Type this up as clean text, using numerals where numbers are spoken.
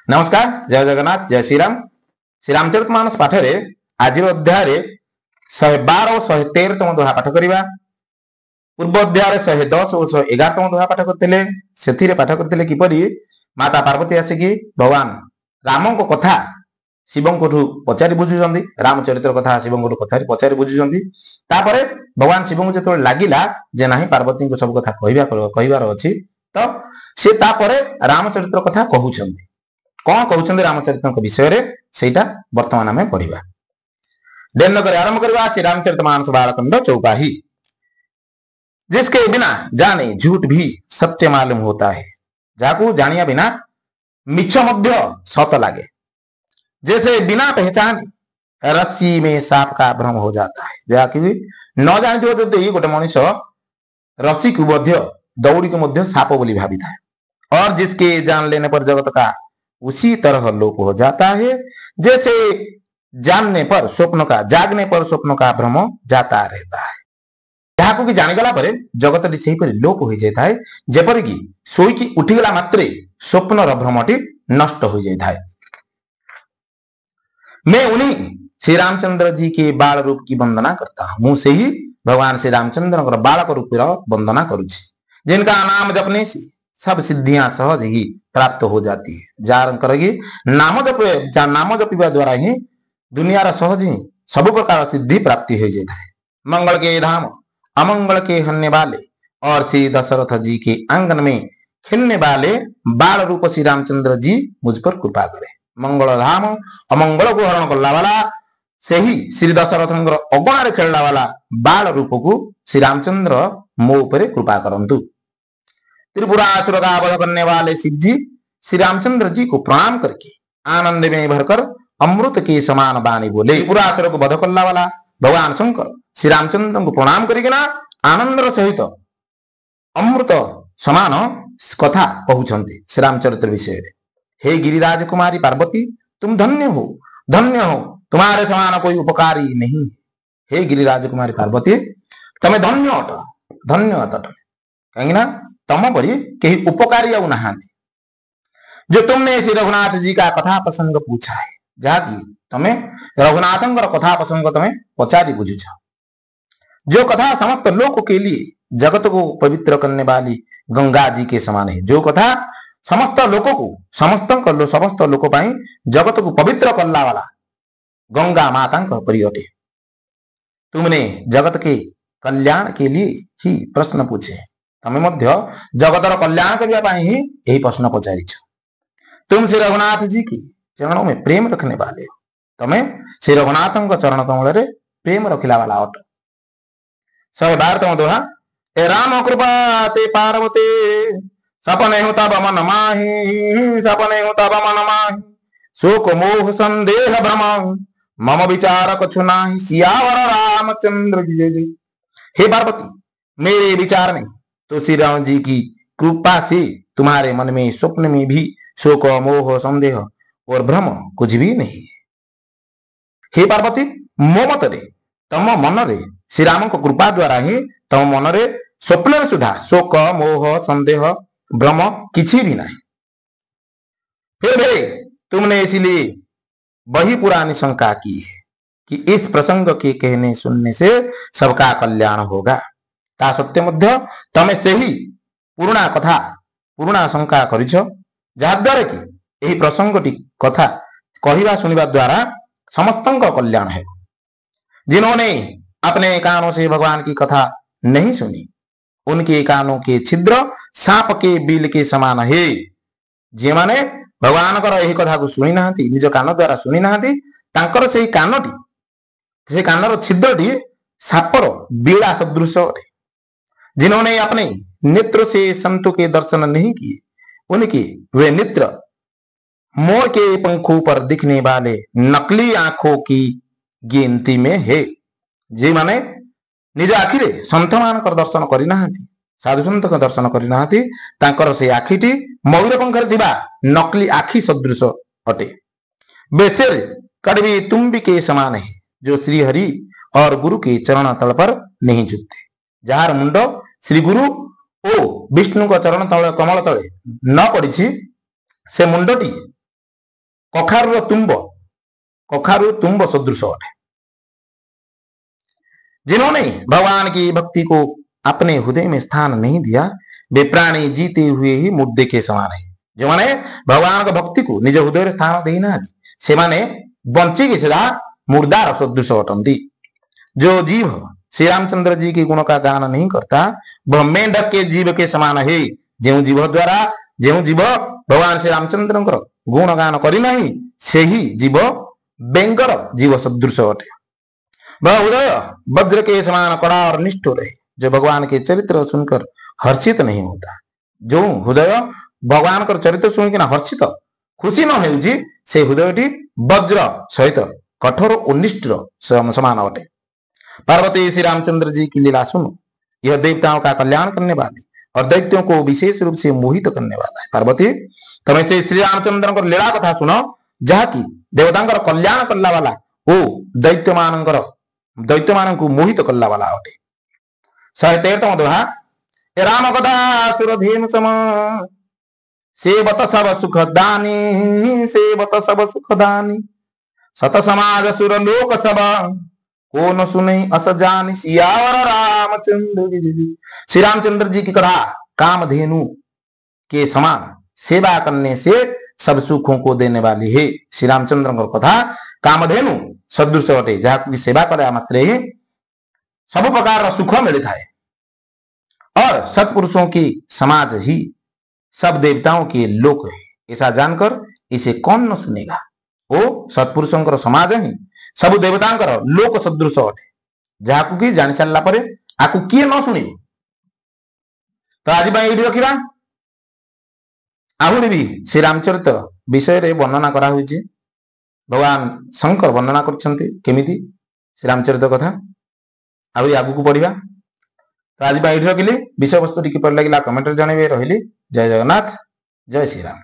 नमस्कार, जय जगन्नाथ, जय श्रीराम। श्रीरामचरितमानस पाठ आज अध्याय 112 और 113तम दोहा पाठ करवा। पूर्व अध्याय 110 और 111तम दोहा पाठ करते से पाठ करते किपरि माता पार्वती आसिकी भगवान राम को कथा शिव को पचारि बुझुंट। रामचरित्र कथा शिव को पचारि बुझुंट। भगवान शिव को जो लगिला जे ना पार्वती को सब कथा कहबार अच्छी तो सी रामचरित्र कथा कहते कौन कहते रामचरित्र विषय से बर्तमान आम पढ़ा। डेन नगर आरंभ करवा। श्री रामचरितमानस बालखंड चौपाही। जिसके बिना जाने झूठ भी सत्य मालूम होता है, जाकू जानिया बिना मिछ मध्य सत लागे। जैसे बिना पहचाने रस्सी में सांप का भ्रम हो जाता है, जाकि न जानी जो गोटे मनीष रस्सी को मध्य दौड़ी को मध्य सांप बोली भावी था। और जिसके जान लेने पर जगत का उसी तरह लोप हो जाता है, जैसे जानने पर स्वप्न का जागने पर स्वप्न का भ्रम जाता रहता है। जहां कि जानीगला पर जगत से लोप हो जाता है, जेपरिक शोईकी उठीगला मात्रे स्वप्नर भ्रमटी नष्ट हो जाता है। मैं उन्हीं श्री रामचंद्र जी के बाल रूप की वंदना करता हूं। मुझसे ही भगवान श्री रामचंद्र बालक रूप वंदना करुछि, जिनका नाम जपने से सब सिद्धियां सहज ही प्राप्त हो जाती है। जार करेगी नाम जपिवा द्वारा ही दुनिया सहज ही सब प्रकार सिद्धि प्राप्ति हो जाता है। मंगल के धाम अमंगल के हनने वाले और श्री दशरथ जी के आंगन में खिलने वाले बाल रूप श्री रामचंद्र जी मुझ पर कृपा करे। मंगल धाम अमंगल को हरण करला वाला से ही श्री दशरथ अगणार खेलला वाला बाल रूप को श्री रामचंद्र मो पर कृपा करंतु। त्रिपुरासुर का वध करने वाले शिव जी श्री रामचंद्र जी को प्रणाम करके आनंद में भरकर अमृत के समान वाणी बोले। त्रिपुरासुर को वध करला वाला भगवान शंकर श्री रामचंद्र को प्रणाम करके आनंद सहित अमृत समान कथा कहते श्री रामचरित्र विषय। हे गिरिराज कुमारी पार्वती, तुम धन्य हो, धन्य हो, तुम्हारे समान कोई उपकारी नहीं। हे गिरिराज कुमारी पार्वती, तमें धन्य अट, धन्य अट, कहीं तम परी कहीं उपकारी आउ नहा। जो तुमने श्री रघुनाथ जी का कथा प्रसंग पूछा है, जहाँकि तमें रघुनाथ कथा प्रसंग तमें पचारि बुझुछ। जो कथा समस्त लोक के लिए जगत को पवित्र करने वाली गंगा जी के समान है। जो कथा समस्त लोकों को समस्त लोक जगत को पवित्र करला वाला गंगा माता परि अटे। तुमने जगत के कल्याण के लिए ही प्रश्न पूछे, तमें मध्य जगतर कल्याण करने ही यही प्रश्न पचारि। तुम श्री रघुनाथ जी की चरणों में प्रेम रखने वाले हो, तमें श्री रघुनाथ चरण कमल रे प्रेम रखिला वाला अट। 112तम दोहा। ए राम कृपा ते पार्वती, सपने हो तब मन माही, सपने हो तब मन माही, शोक मोह संदेह भ्रम, मम विचार कछु नाही, सियावर रामचंद्र की जय जय। हे पार्वती, मेरे विचार में तो श्री राम जी की कृपा से तुम्हारे मन में स्वप्न में भी शोक मोह संदेह और भ्रम कुछ भी नहीं है। हे पार्वती, मो मतरे तम मन रे श्री राम को कृपा द्वारा ही तम मन रे स्वप्न सुधा शोक मोह संदेह भ्रम किसी भी नहीं। फिर भी तुमने इसलिए वही पुरानी शंका की है कि इस प्रसंग के कहने सुनने से सबका कल्याण होगा। ता सत्य मध्य तमें से ही पुराना कथा पुराना शंका करिछ, जहाद्वारा कि यही प्रसंगटी कथा कहवा सुनिबा द्वारा समस्त कल्याण है। जिन्होंने अपने कानों से भगवान की कथा नहीं सुनी, उनके कानों के छिद्र सांप के बिल के समान है। जे माने भगवान यही कथा को सुनी ना, निज कान द्वारा सुनी ना, तांकर से कानटी से कानर छिद्रटी सापर बीड़ा सदृश है। जिन्होंने अपने नेत्र से संतों के दर्शन नहीं किए, उनके वे नेत्र मोर के पंखों पर दिखने वाले नकली आंखों की गिनती में है। जे माने निज आखिरे संत मान दर्शन करना, साधु संत का दर्शन करना, तांकर से आखिटी मयूर पंखर थिबा नकली आखि सदृश अटे। बेसेर कड़वी तुम्बी के समान है, जो श्री हरि और गुरु के चरण तल पर नहीं झुकते। जार मुंड श्री गुरु ओ विष्णु को चरण तले कमल तले न पड़ी, से मुंडटी कखारू तुम्ब सदृश अटे। जिन्होंने भगवान की भक्ति को अपने हृदय में स्थान नहीं दिया वे प्राणी जीते हुए ही मुर्दे के समान है। जो माने भगवान का भक्ति को निज हृदय स्थान देना से माने बंची के सीधा मुर्दार सदृश अटंती। जो जीव श्री रामचंद्र जी के गुण का गान नहीं करता वह मेंढक के जीव के समान है। जो जीव भगवान श्री रामचंद्र गुण गान करी नहीं से ही जीव बेंगर जीव सदृश अटे। वह हृदय वज्र के समान कड़ा और निष्ठुर है जो भगवान के चरित्र सुनकर हर्षित नहीं होता। जो हृदय भगवान का चरित्र सुनिक हर्षित खुशी न हो से हृदय वज्र सहित कठोर और निष्ठुर समान अटे। पार्वती श्री रामचंद्र जी की लीला सुनो, यह देवताओं का कल्याण करने वाली और दैत्यों को विशेष रूप से मोहित करने वाला है। पार्वती तुम्हें से श्री रामचंद्र को लीला कथा सुनो जहाँकि देवतांकर कल्याण करला वाला ओ दैत्य मान को मोहित करला वाला अटे। 113 दोहा राम कथा सुरधेनु सम सेवत सब सुखदानी सत समाज सुर लोक सब को न सुने अस जानी सियावर रामचंद्र जी। श्री रामचंद्र जी की कथा कामधेनु के समान सेवा करने से सब सुखों को देने वाली है। श्री रामचंद्र की कथा कामधेनु सदृश अटे जहाँ सेवा करा मात्रे ही सब प्रकार सुख मिलता है और सत्पुरुषों की समाज ही सब देवताओं के लोक है। ऐसा जानकर इसे कौन न सुनेगा। वो सत्पुरुषों का समाज ही सब देवतांकर लोक सदृश अटे जहाँ कि जानी सारा पर आपको किए न शुणे। तो आज ये रखा आहरी भी श्री रामचरित विषय रे वर्णना करा हुई। भगवान शंकर वर्णना करमिति श्री रामचरित कथा आहरी आगू पढ़ा। तो आज ये रखिली विषय वस्तु किपर लगे कमेंट जनइबे। रही जय जगन्नाथ जय श्री राम।